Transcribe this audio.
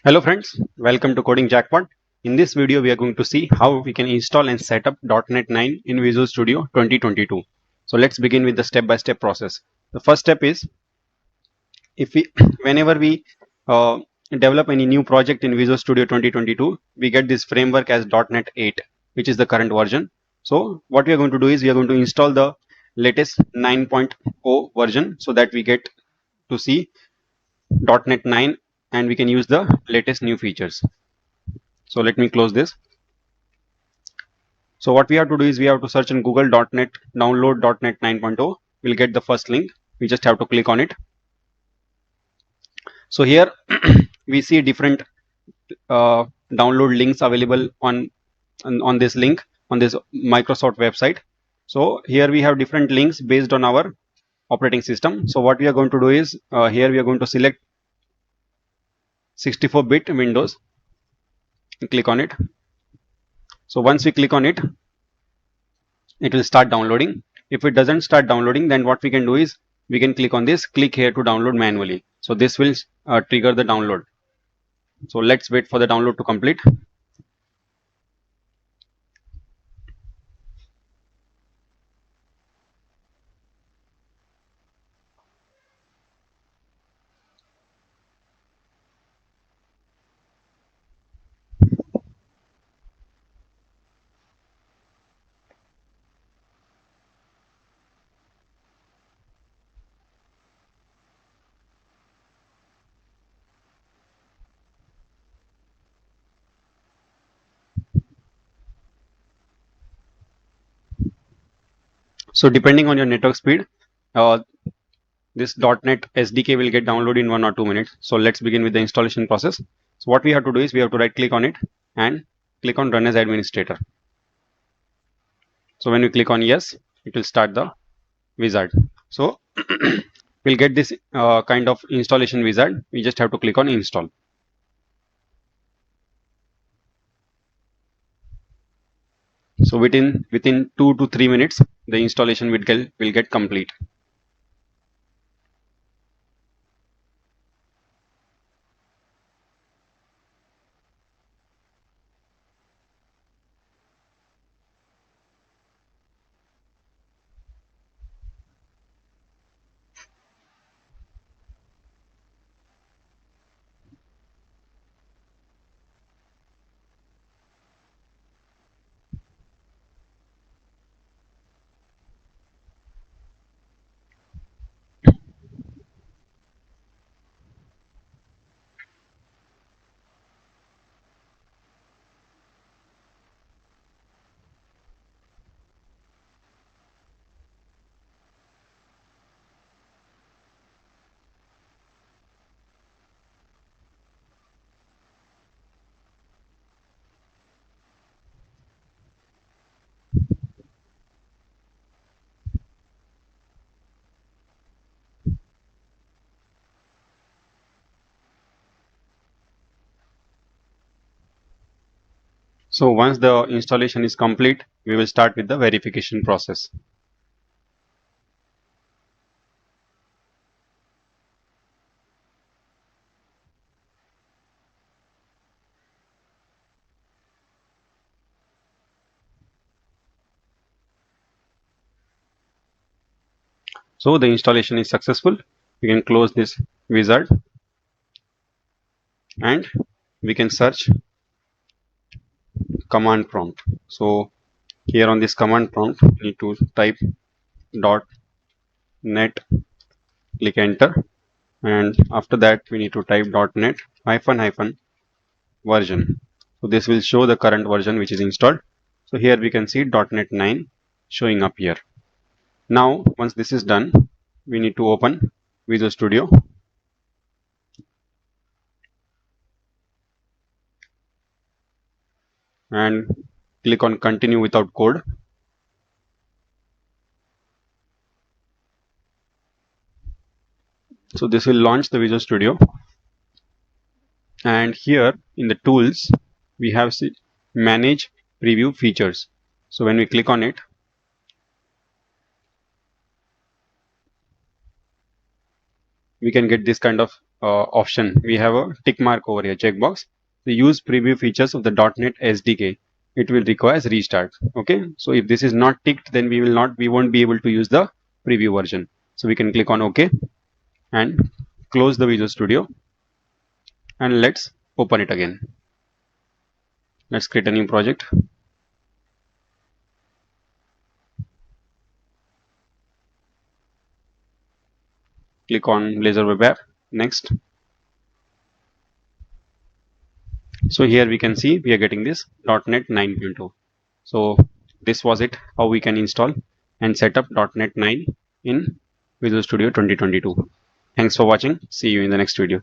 Hello friends, welcome to Coding Jackpot. In this video, we are going to see how we can install and set up .NET 9 in Visual Studio 2022. So let's begin with the step-by-step process. The first step is if we, whenever we develop any new project in Visual Studio 2022, we get this framework as .NET 8, which is the current version. So what we are going to do is we are going to install the latest 9.0 version so that we get to see .NET 9 and we can use the latest new features. So let me close this. So what we have to do is we have to search in google.net, download .NET 9.0. We'll get the first link. We just have to click on it. So here we see different download links available on this link on this Microsoft website. So here we have different links based on our operating system. So what we are going to do is here we are going to select 64-bit Windows. Click on it. So once we click on it, it will start downloading. If it doesn't start downloading, then what we can do is we can click on this, click here to download manually. So this will trigger the download. So let's wait for the download to complete. So depending on your network speed, this .NET SDK will get downloaded in 1 or 2 minutes. So let's begin with the installation process. So what we have to do is we have to right click on it and click on run as administrator. So when we click on yes, it will start the wizard. So we'll get this kind of installation wizard. We just have to click on install. So within 2 to 3 minutes, the installation will get complete. So once the installation is complete, we will start with the verification process. So the installation is successful. We can close this wizard and we can search command prompt. So here on this command prompt, we need to type .NET, click enter, and after that we need to type .NET hyphen version. So this will show the current version which is installed. So here we can see .NET 9 showing up here. Now once this is done, we need to open Visual Studio. And click on continue without code. So this will launch the Visual Studio. And here in the tools, we have manage preview features. So when we click on it, we can get this kind of option, we have a tick mark over here, checkbox. The use preview features of the .NET SDK. It will require restart. Okay, so if this is not ticked, then we won't be able to use the preview version. So we can click on OK and close the Visual Studio, and let's open it again. Let's create a new project. Click on Blazor Web App. Next. So here we can see we are getting this .NET 9.2. So this was it, how we can install and set up .NET 9 in Visual Studio 2022. Thanks for watching. See you in the next video.